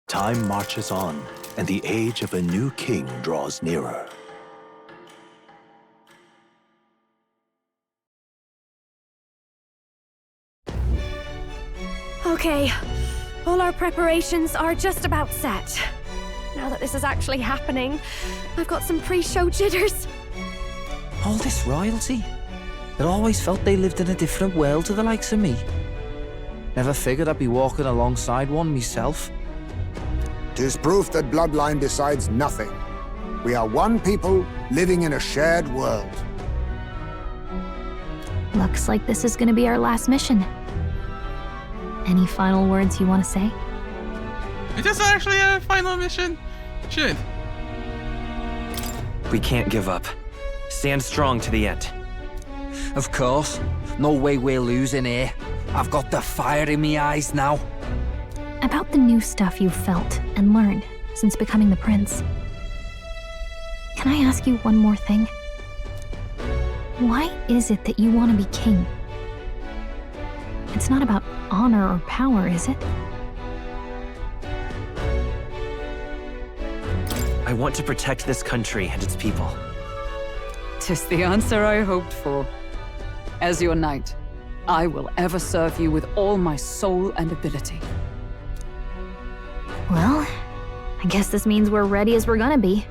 Time marches on, and the age of a new king draws nearer. Okay, all our preparations are just about set. Now that this is actually happening, I've got some pre-show jitters. All this royalty? It always felt they lived in a different world to the likes of me. Never figured I'd be walking alongside one myself. 'Tis proof that bloodline decides nothing. We are one people living in a shared world. Looks like this is gonna be our last mission. Any final words you want to say? Is this actually a final mission? Shit. We can't give up. Stand strong to the end. Of course. No way we're losing here. I've got the fire in my eyes now. About the new stuff you've felt and learned since becoming the prince. Can I ask you one more thing? Why is it that you want to be king? It's not about honor or power, is it? I want to protect this country and its people. 'Tis the answer I hoped for. As your knight, I will ever serve you with all my soul and ability. Well, I guess this means we're ready as we're gonna be.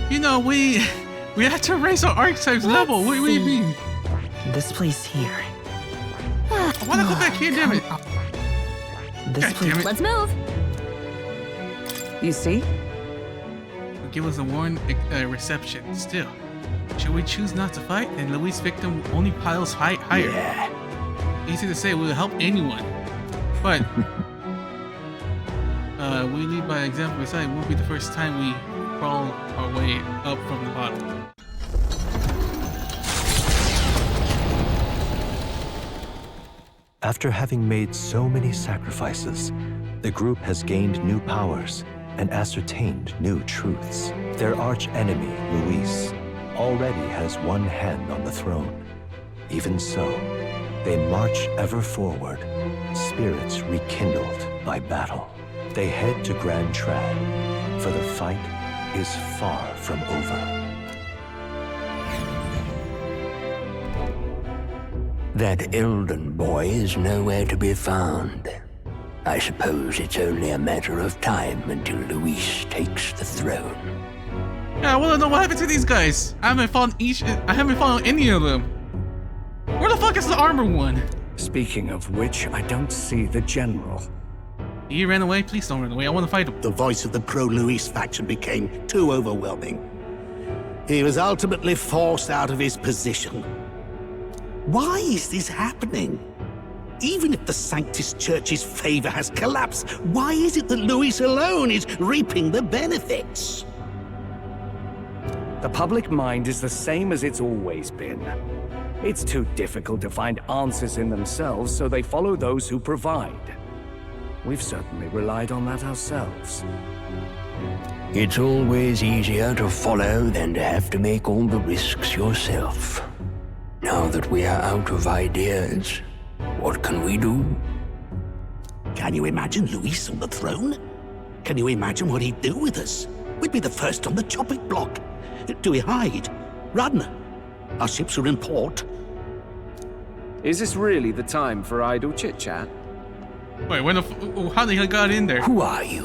You know, we have to raise our archetypes level. What do you mean? This place here. I wanna go back here, damn it. This God place. damn it. Let's move! You see? Give us a warm reception. Still, should we choose not to fight, and Louis' victim only piles higher? Yeah. Easy to say, will help anyone, but we lead by example. Besides, it won't be the first time we crawl our way up from the bottom. After having made so many sacrifices, the group has gained new powers and ascertained new truths. Their arch-enemy, Luis, already has one hand on the throne. Even so, they march ever forward, spirits rekindled by battle. They head to Grand Trad, for the fight is far from over. That Elden boy is nowhere to be found. I suppose it's only a matter of time until Luis takes the throne. Yeah, I wanna know what happened to these guys. I haven't found any of them. Where the fuck is the armor one? Speaking of which, I don't see the general. He ran away. Please don't run away. I want to fight him. The voice of the pro-Luis faction became too overwhelming. He was ultimately forced out of his position. Why is this happening? Even if the Sanctus Church's favor has collapsed, why is it that Luis alone is reaping the benefits? The public mind is the same as it's always been. It's too difficult to find answers in themselves, so they follow those who provide. We've certainly relied on that ourselves. It's always easier to follow than to have to make all the risks yourself. Now that we are out of ideas, what can we do? Can you imagine Luis on the throne? Can you imagine what he'd do with us? We'd be the first on the chopping block. Do we hide? Run? Our ships are in port. Is this really the time for idle chit-chat? Wait, how the hell got in there? Who are you?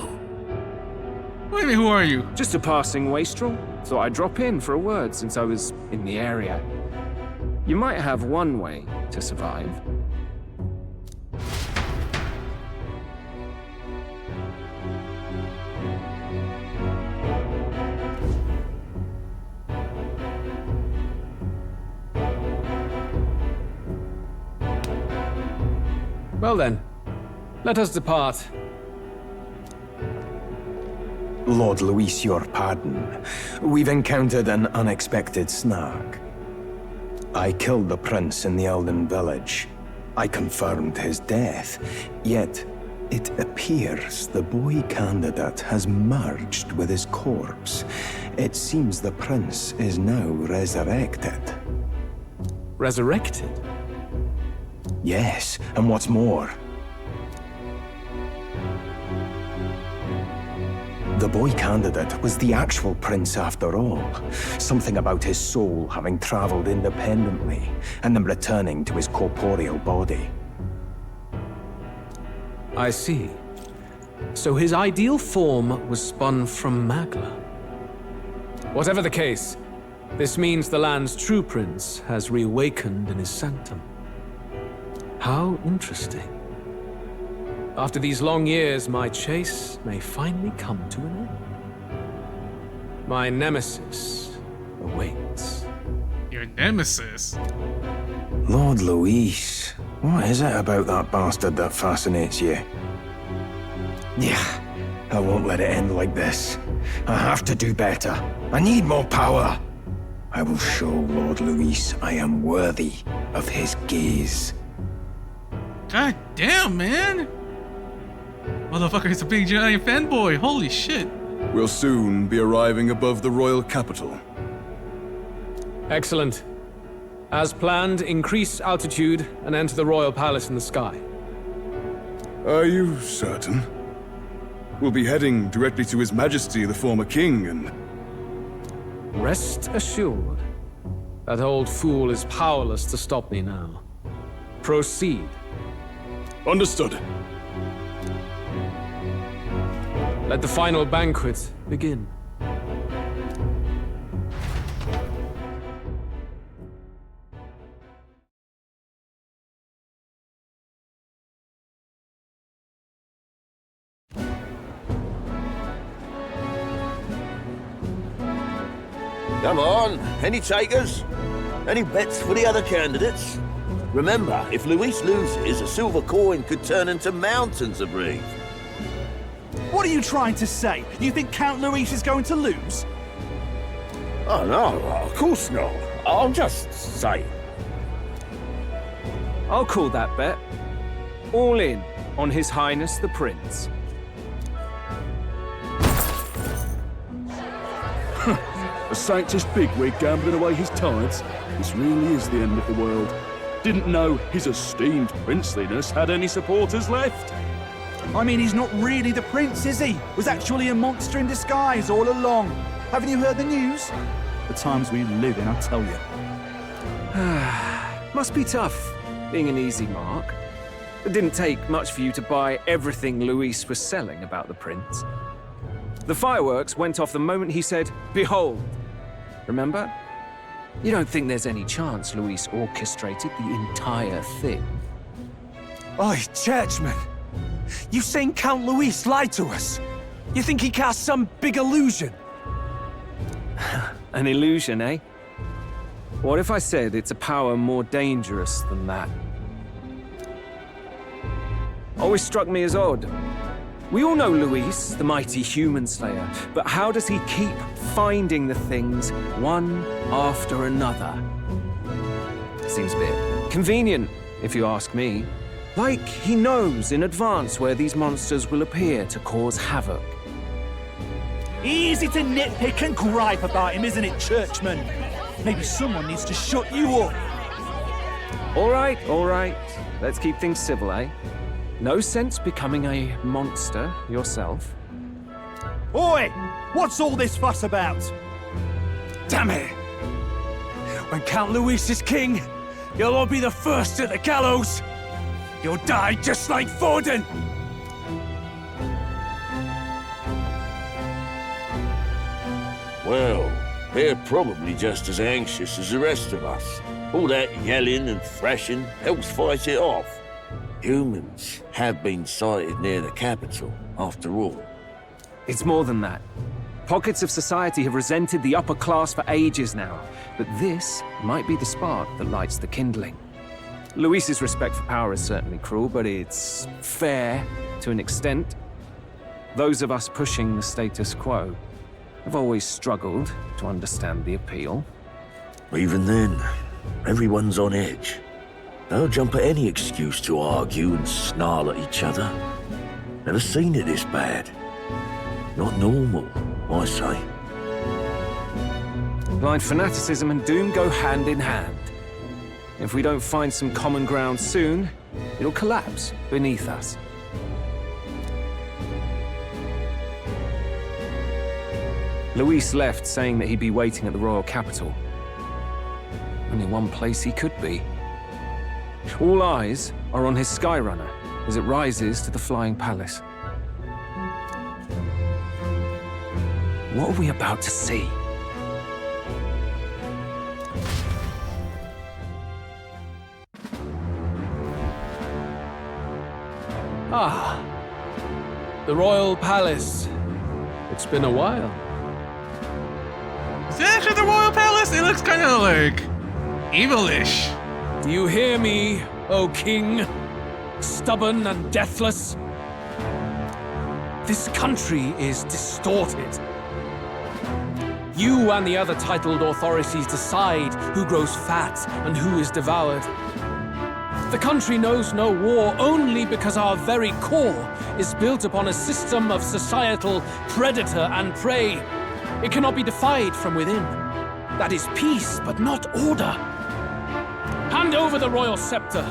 What do you mean, who are you? Just a passing wastrel. Thought I'd drop in for a word since I was in the area. You might have one way to survive. Well then, let us depart. Lord Luis, your pardon. We've encountered an unexpected snag. I killed the prince in the Elden village. I confirmed his death, yet It appears the boy candidate has merged with his corpse. It seems the prince is now resurrected. Resurrected? Yes, and what's more, the boy candidate was the actual prince after all. Something about his soul having traveled independently, and then returning to his corporeal body. I see. So his ideal form was spun from Magla. Whatever the case, this means the land's true prince has reawakened in his sanctum. How interesting. After these long years, my chase may finally come to an end. My nemesis awaits. Your nemesis? Lord Luis, what is it about that bastard that fascinates you? Yeah, I won't let it end like this. I have to do better. I need more power. I will show Lord Luis I am worthy of his gaze. God damn, man! Motherfucker is a big giant fanboy, holy shit. We'll soon be arriving above the royal capital. Excellent. As planned, increase altitude and enter the royal palace in the sky. Are you certain? We'll be heading directly to His Majesty, the former king, and... Rest assured, that old fool is powerless to stop me now. Proceed. Understood. Let the final banquet begin. Come on, any takers? Any bets for the other candidates? Remember, if Luis loses, a silver coin could turn into mountains of Reeve. What are you trying to say? You think Count Luis is going to lose? Oh no, of course not. I'm just saying. I'll call that bet. All in on His Highness the Prince. A Sanctus bigwig gambling away his tides? This really is the end of the world. Didn't know his esteemed princeliness had any supporters left. I mean, he's not really the prince, is he? Was actually a monster in disguise all along. Haven't you heard the news? The times we live in, I tell you. Must be tough, being an easy mark. It didn't take much for you to buy everything Luis was selling about the prince. The fireworks went off the moment he said, "Behold." Remember? You don't think there's any chance Luis orchestrated the entire thing? Oi, churchman! You saying Count Luis lied to us? You think he cast some big illusion? An illusion, eh? What if I said it's a power more dangerous than that? Always struck me as odd. We all know Luis, the mighty human slayer, but how does he keep finding the things one after another? Seems a bit convenient, if you ask me. Like he knows in advance where these monsters will appear to cause havoc. Easy to nitpick and gripe about him, isn't it, churchman? Maybe someone needs to shut you up. All right. Let's keep things civil, eh? No sense becoming a monster yourself. Oi! What's all this fuss about? Damn it! When Count Luis is king, you'll all be the first at the gallows. You'll die just like Forden. Well, they're probably just as anxious as the rest of us. All that yelling and thrashing helps fight it off. Humans have been sighted near the capital, after all. It's more than that. Pockets of society have resented the upper class for ages now, but this might be the spark that lights the kindling. Luis's respect for power is certainly cruel, but it's fair to an extent. Those of us pushing the status quo have always struggled to understand the appeal. Even then, everyone's on edge. They'll jump at any excuse to argue and snarl at each other. Never seen it this bad. Not normal, I say. Blind fanaticism and doom go hand in hand. If we don't find some common ground soon, it'll collapse beneath us. Luis left saying that he'd be waiting at the royal capital. Only one place he could be. All eyes are on his Skyrunner as it rises to the flying palace. What are we about to see? Ah, the royal palace. It's been a while. Is it actually the royal palace? It looks kind of like evilish. Do you hear me, O king? Stubborn and deathless? This country is distorted. You and the other titled authorities decide who grows fat and who is devoured. The country knows no war only because our very core is built upon a system of societal predator and prey. It cannot be defied from within. That is peace, but not order. Hand over the royal scepter.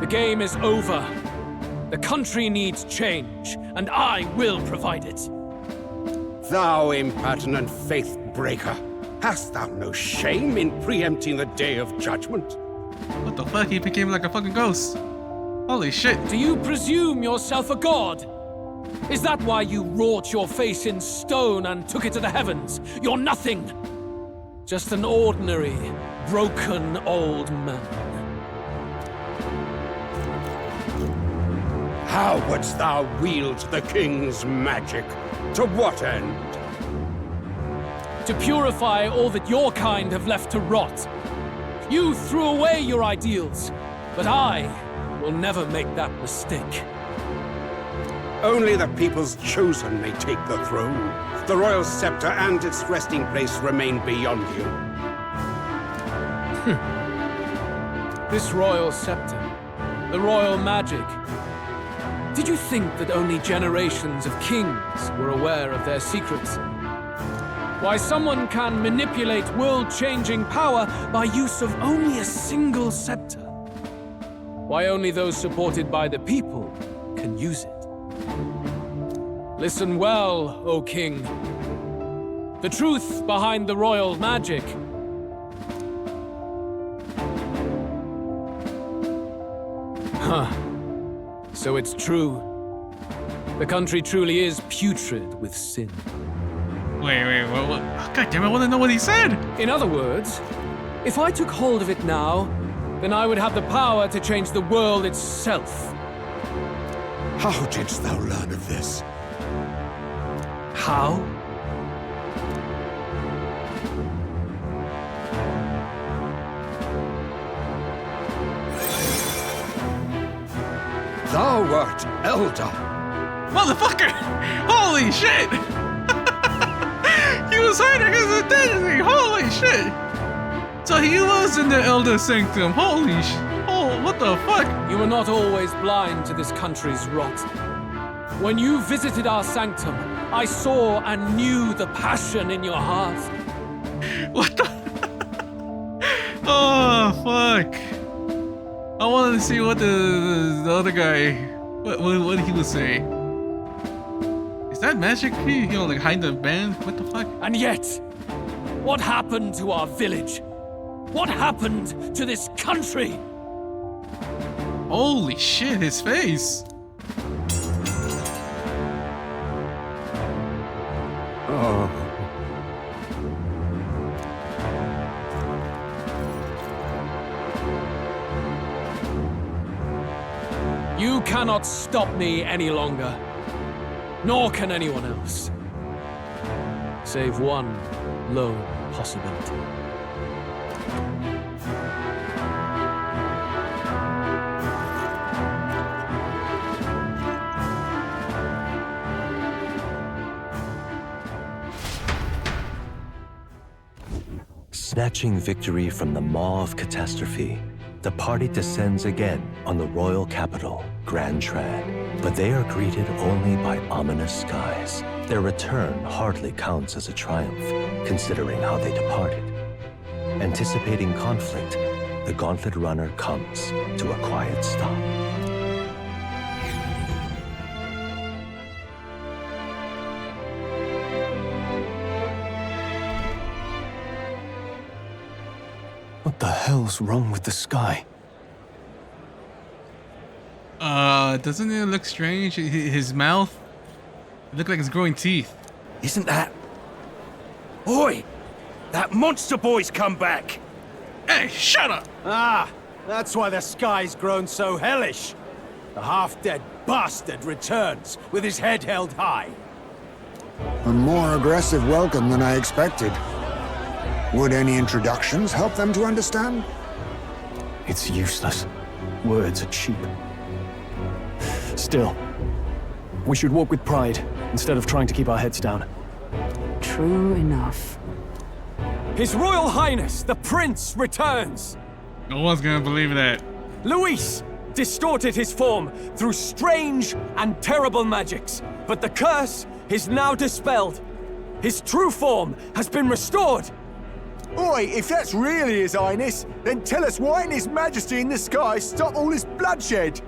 The game is over. The country needs change, and I will provide it. Thou impertinent faith breaker, hast thou no shame in preempting the day of judgment? What the fuck? He became like a fucking ghost. Holy shit. Do you presume yourself a god? Is that why you wrought your face in stone and took it to the heavens? You're nothing. Just an ordinary, broken old man. How wouldst thou wield the king's magic? To what end? To purify all that your kind have left to rot. You threw away your ideals, but I will never make that mistake. Only the people's chosen may take the throne. The royal scepter and its resting place remain beyond you. This royal scepter, the royal magic. Did you think that only generations of kings were aware of their secrets? Why someone can manipulate world-changing power by use of only a single scepter? Why only those supported by the people can use it? Listen well, O king. The truth behind the royal magic. Huh. So it's true. The country truly is putrid with sin. Wait, what? God damn it, I want to know what he said! In other words, if I took hold of it now, then I would have the power to change the world itself. How didst thou learn of this? How? Thou wert elder. Motherfucker! Holy shit! He was hiding his identity! Holy shit! So he was in the Elder Sanctum. Holy sh... Oh, what the fuck? You were not always blind to this country's rot. When you visited our sanctum, I saw and knew the passion in your heart. What the... Oh, fuck. I wanted to see what the other guy... What he would say. Is that magic? You know, like hide the band? What the fuck? And yet, what happened to our village? What happened to this country? Holy shit, his face. Oh. You cannot stop me any longer. Nor can anyone else. Save one lone possibility. Snatching victory from the maw of catastrophe, the party descends again on the royal capital, Grand Trad. But they are greeted only by ominous skies. Their return hardly counts as a triumph, considering how they departed. Anticipating conflict, the Gauntlet Runner comes to a quiet stop. What the hell's wrong with the sky? Doesn't it look strange? His mouth, it looked like it's growing teeth. Isn't that... Oi! That monster boy's come back! Hey, shut up! Ah, that's why the sky's grown so hellish. The half-dead bastard returns with his head held high. A more aggressive welcome than I expected. Would any introductions help them to understand? It's useless. Words are cheap. Still, we should walk with pride instead of trying to keep our heads down. True enough. His Royal Highness, the Prince, returns! No one's gonna believe that. Luis distorted his form through strange and terrible magics, but the curse is now dispelled. His true form has been restored. Oi, if that's really His Highness, then tell us why in His Majesty in the sky stop all this bloodshed?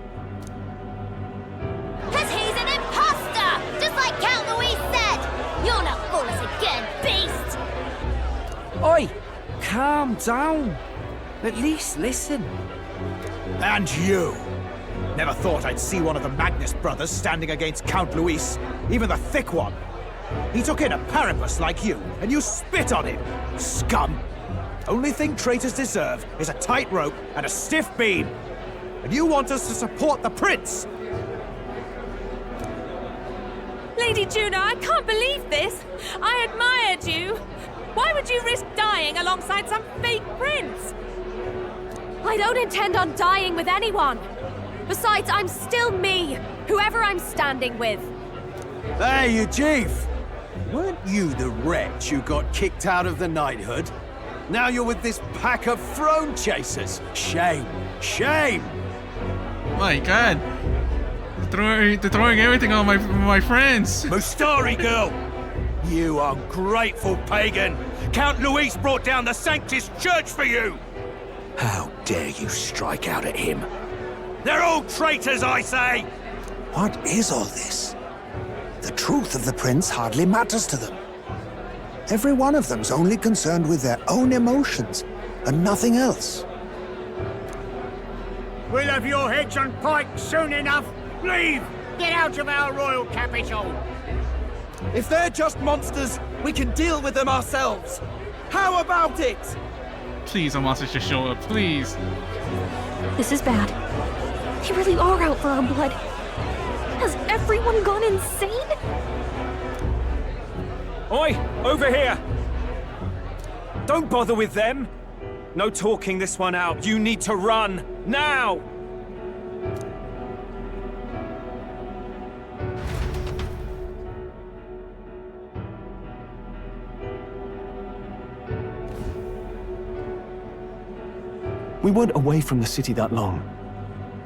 Because he's an imposter! Just like Count Louis said! You'll not fool us again, beast! Oi! Calm down. At least listen. And you! Never thought I'd see one of the Magnus brothers standing against Count Luis, even the thick one. He took in a Paribus like you, and you spit on him! Scum! Only thing traitors deserve is a tight rope and a stiff beam. And you want us to support the prince! Lady Juno, I can't believe this! I admired you! Why would you risk dying alongside some fake prince? I don't intend on dying with anyone. Besides, I'm still me, whoever I'm standing with. Hey, you chief! Weren't you the wretch who got kicked out of the knighthood? Now you're with this pack of throne chasers. Shame! Shame! My God. They're throwing everything on my friends. Mustari girl! You ungrateful pagan! Count Luis brought down the Sanctus Church for you! How dare you strike out at him? They're all traitors, I say! What is all this? The truth of the prince hardly matters to them. Every one of them's only concerned with their own emotions and nothing else. We'll have your heads on pikes soon enough. Leave! Get out of our royal capital! If they're just monsters, we can deal with them ourselves. How about it? Please, a monster should show up, please. This is bad. They really are out for our blood. Has everyone gone insane? Oi! Over here! Don't bother with them! No talking this one out. You need to run! Now! We weren't away from the city that long.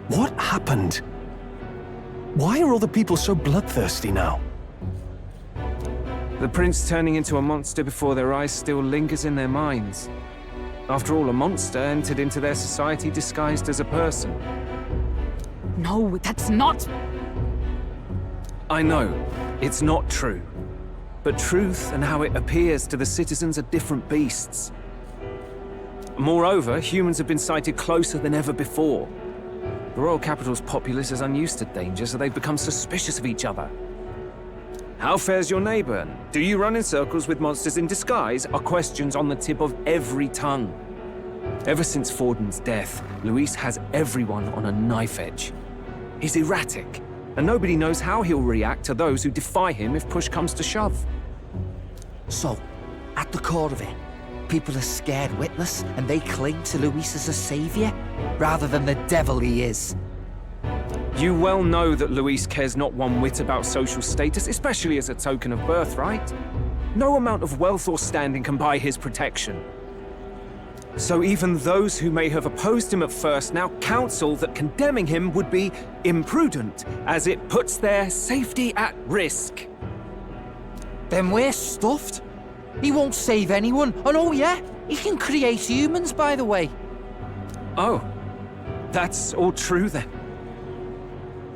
What happened? Why are all the people so bloodthirsty now? The prince turning into a monster before their eyes still lingers in their minds. After all, a monster entered into their society disguised as a person. No, that's not... I know, it's not true. But truth and how it appears to the citizens are different beasts. Moreover, humans have been sighted closer than ever before. The royal capital's populace is unused to danger, so they've become suspicious of each other. How fares your neighbor? Do you run in circles with monsters in disguise? Are questions on the tip of every tongue. Ever since Forden's death, Luis has everyone on a knife edge. He's erratic, and nobody knows how he'll react to those who defy him if push comes to shove. So, at the core of it, people are scared witless and they cling to Luis as a savior, rather than the devil he is. You well know that Luis cares not one whit about social status, especially as a token of birthright. No amount of wealth or standing can buy his protection. So even those who may have opposed him at first now counsel that condemning him would be imprudent, as it puts their safety at risk. Then we're stuffed. He won't save anyone. And oh yeah, he can create humans, by the way. Oh, that's all true then.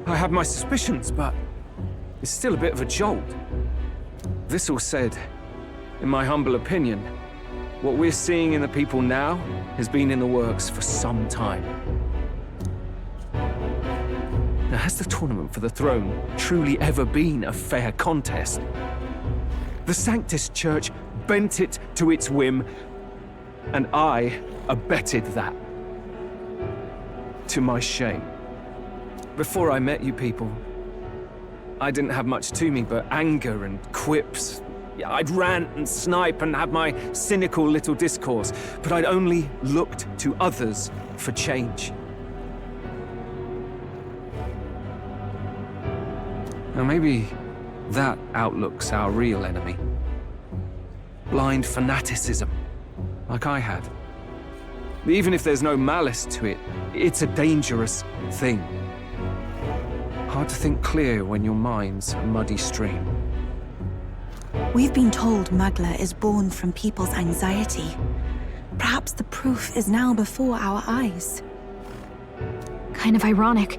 I have my suspicions, but it's still a bit of a jolt. This all said, in my humble opinion, what we're seeing in the people now has been in the works for some time. Now, has the tournament for the throne truly ever been a fair contest? The Sanctus Church bent it to its whim, and I abetted that. To my shame. Before I met you people, I didn't have much to me but anger and quips. I'd rant and snipe and have my cynical little discourse, but I'd only looked to others for change. Now maybe that outlook's our real enemy. Blind fanaticism, like I had. Even if there's no malice to it, it's a dangerous thing. Hard to think clear when your mind's a muddy stream. We've been told Magla is born from people's anxiety. Perhaps the proof is now before our eyes. Kind of ironic,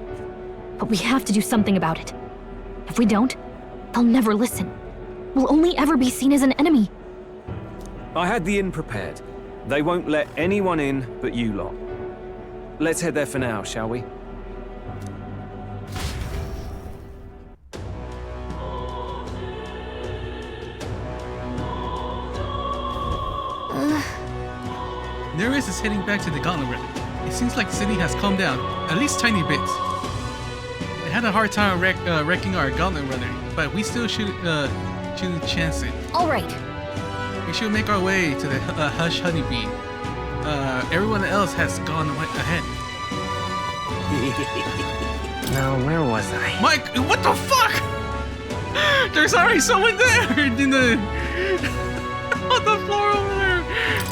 but we have to do something about it. If we don't, they'll never listen. We'll only ever be seen as an enemy. I had the inn prepared. They won't let anyone in but you lot. Let's head there for now, shall we? Nereus is heading back to the Gauntlet Realm. It seems like the city has calmed down, at least tiny bits. They had a hard time wrecking our Gauntlet Runner, but we still shouldn't chance it. All right. We should make our way to the Hush Honeybee. Everyone else has gone ahead. Now, where was I? Mike, what the fuck? There's already someone there in the on the floor over there.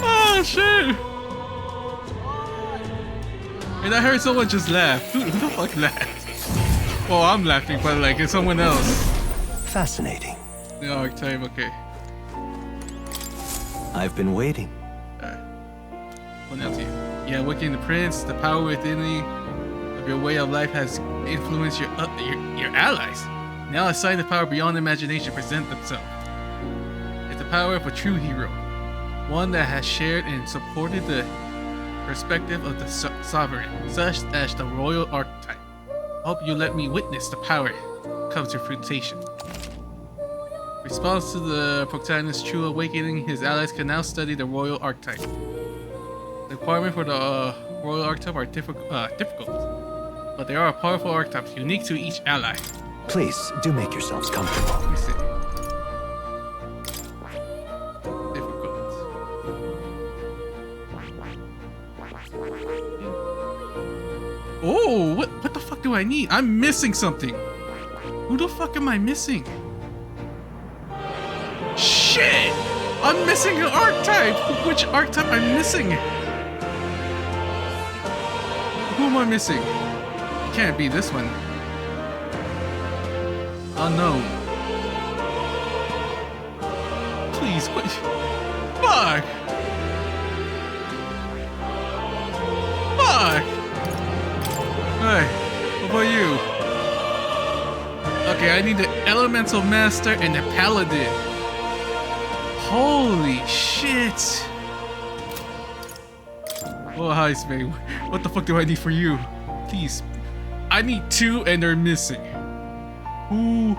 Oh shit! And I heard someone just laugh. Who the fuck laughed? Well, I'm laughing, but like it's someone else. Fascinating. The archetype, okay. I've been waiting. Well, now to you. Yeah, awakening the prince, the power within you of your way of life has influenced your allies. Now a sign of power beyond imagination present themselves. It's the power of a true hero, one that has shared and supported the perspective of the sovereign, such as the royal archetype. Hope you let me witness the power comes to fruition. Response to the protagonist's true awakening, his allies can now study the royal archetype. The requirements for the royal archetype are difficult, but they are powerful archetypes unique to each ally. Please, do make yourselves comfortable. Let me see. Oh, what the fuck do I need? I'm missing something. Who the fuck am I missing? Shit! I'm missing an archetype! Which archetype I'm missing? Who am I missing? It can't be this one. Unknown. Please, what? Fuck! Fuck! Hey, what about you? Okay, I need the Elemental Master and the Paladin. Holy shit! Oh, hi, Spade. What the fuck do I need for you? Please. I need two and they're missing. Who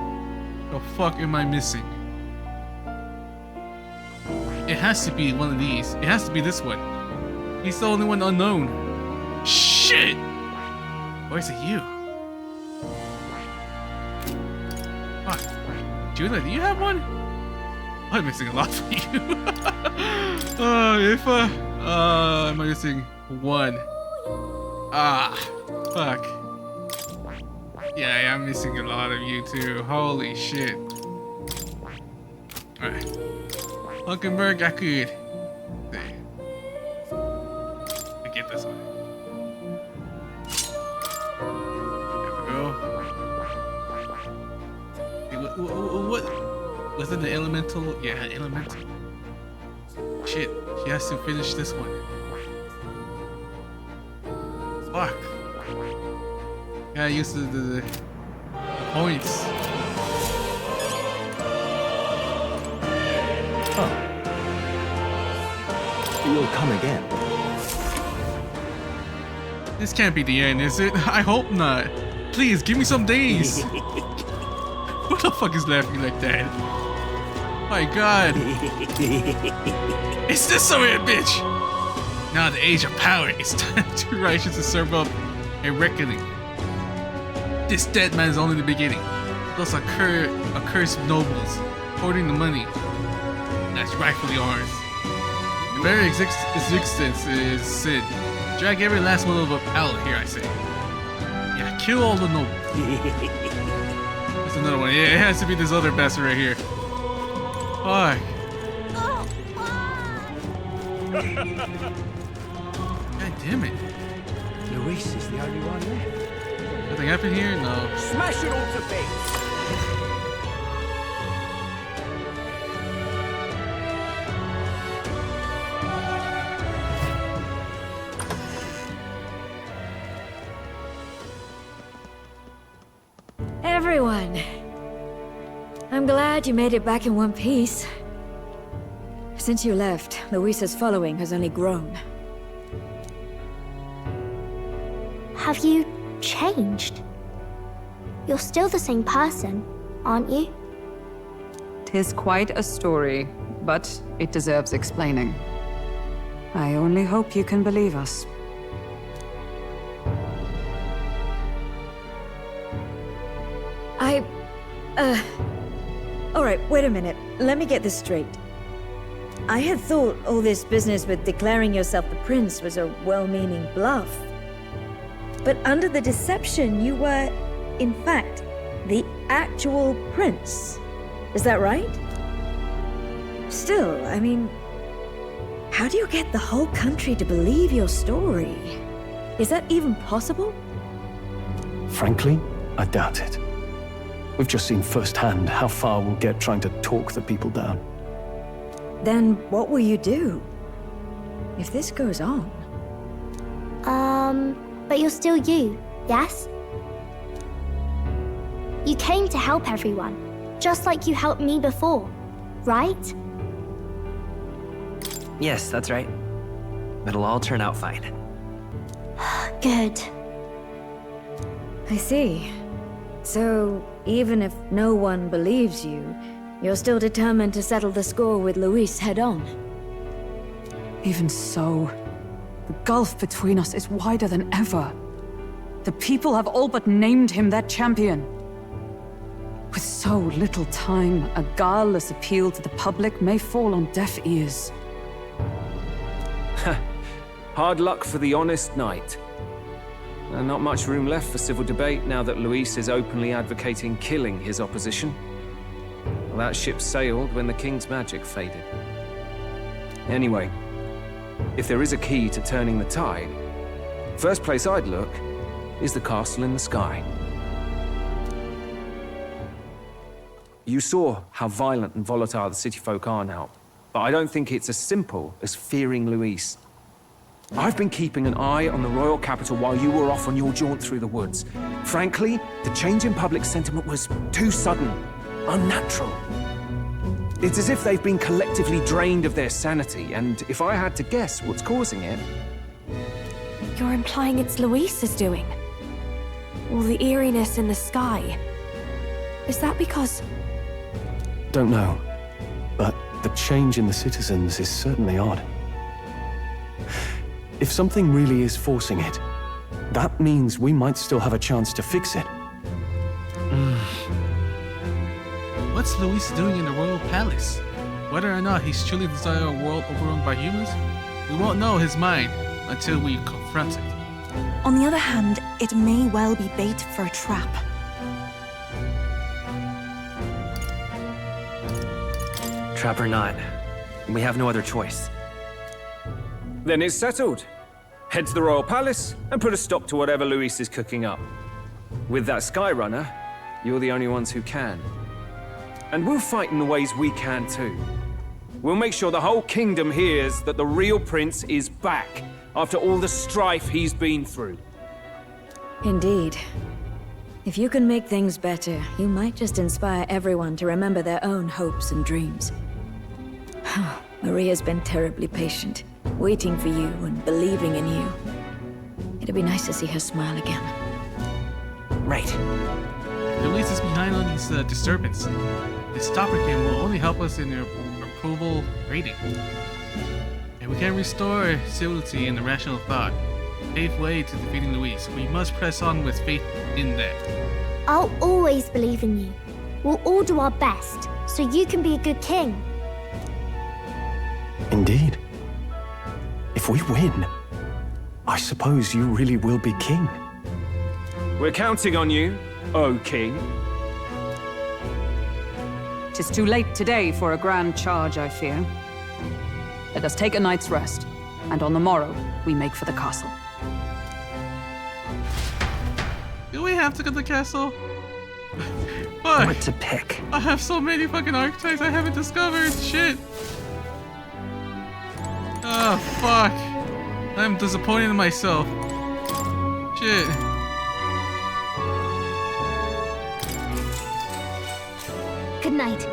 the fuck am I missing? It has to be one of these. It has to be this one. He's the only one unknown. Shit! Or is it you? Fuck. Juna, do you have one? I'm missing a lot for you. Am I missing one? Ah, fuck. Yeah, I'm missing a lot of you too. Holy shit. Alright. Hulkenberg, I could. get this one. There we go. Hey, what? Was it the elemental? Yeah, elemental. Shit, she has to finish this one. Fuck. Gotta use the points. Oh. You'll come again. This can't be the end, is it? I hope not. Please, give me some days. What the fuck is laughing like that? My god. Is this some it, bitch? Now the age of power, it's time to righteous to serve up a reckoning. This dead man is only the beginning. Those accursed nobles hoarding the money that's rightfully ours. The very existence is sin. Drag every last one of them out here, I say. Yeah, kill all the nobles. There's another one. Yeah, it has to be this other bastard right here. Fuck. God damn it. Luis is the only one left. Nothing happened here? No. Smash it all to bits! Everyone, I'm glad you made it back in one piece. Since you left, Luis's following has only grown. Have you changed? You're still the same person, aren't you? 'Tis quite a story, but it deserves explaining. I only hope you can believe us. Alright, wait a minute. Let me get this straight. I had thought all this business with declaring yourself the prince was a well-meaning bluff. But under the deception, you were, in fact, the actual prince. Is that right? Still, I mean, how do you get the whole country to believe your story? Is that even possible? Frankly, I doubt it. We've just seen firsthand how far we'll get trying to talk the people down. Then what will you do? If this goes on? But you're still you, yes? You came to help everyone, just like you helped me before, right? Yes, that's right. It'll all turn out fine. Good. I see. So, even if no one believes you, you're still determined to settle the score with Luis head-on? Even so, the gulf between us is wider than ever. The people have all but named him their champion. With so little time, a guileless appeal to the public may fall on deaf ears. Hard luck for the honest knight. Not much room left for civil debate now that Luis is openly advocating killing his opposition. Well, that ship sailed when the king's magic faded. Anyway, if there is a key to turning the tide, first place I'd look is the castle in the sky. You saw how violent and volatile the city folk are now, but I don't think it's as simple as fearing Luis. I've been keeping an eye on the royal capital while you were off on your jaunt through the woods. Frankly, the change in public sentiment was too sudden, unnatural. It's as if they've been collectively drained of their sanity, and if I had to guess what's causing it... You're implying it's Luis's doing? All the eeriness in the sky. Is that because... Don't know, but the change in the citizens is certainly odd. If something really is forcing it, that means we might still have a chance to fix it. What's Luis doing in the royal palace? Whether or not he's truly desiring a world overrun by humans, we won't know his mind until we confront it. On the other hand, it may well be bait for a trap. Trap or not, we have no other choice. Then it's settled. Head to the Royal Palace and put a stop to whatever Luis is cooking up. With that Skyrunner, you're the only ones who can. And we'll fight in the ways we can too. We'll make sure the whole kingdom hears that the real prince is back after all the strife he's been through. Indeed. If you can make things better, you might just inspire everyone to remember their own hopes and dreams. Maria's been terribly patient, waiting for you and believing in you. It'd be nice to see her smile again. Right. Luis is behind on these disturbances. This stopper game will only help us in your approval rating. And we can restore civility and rational thought. Pave way to defeating Luis. We must press on with faith in that. I'll always believe in you. We'll all do our best, so you can be a good king. Indeed. If we win, I suppose you really will be king. We're counting on you, O King. 'Tis too late today for a grand charge, I fear. Let us take a night's rest, and on the morrow we make for the castle. Do we have to go to the castle? Fuck. What to pick? I have so many fucking archetypes I haven't discovered. Shit. Oh, fuck. I'm disappointed in myself. Shit. Good night.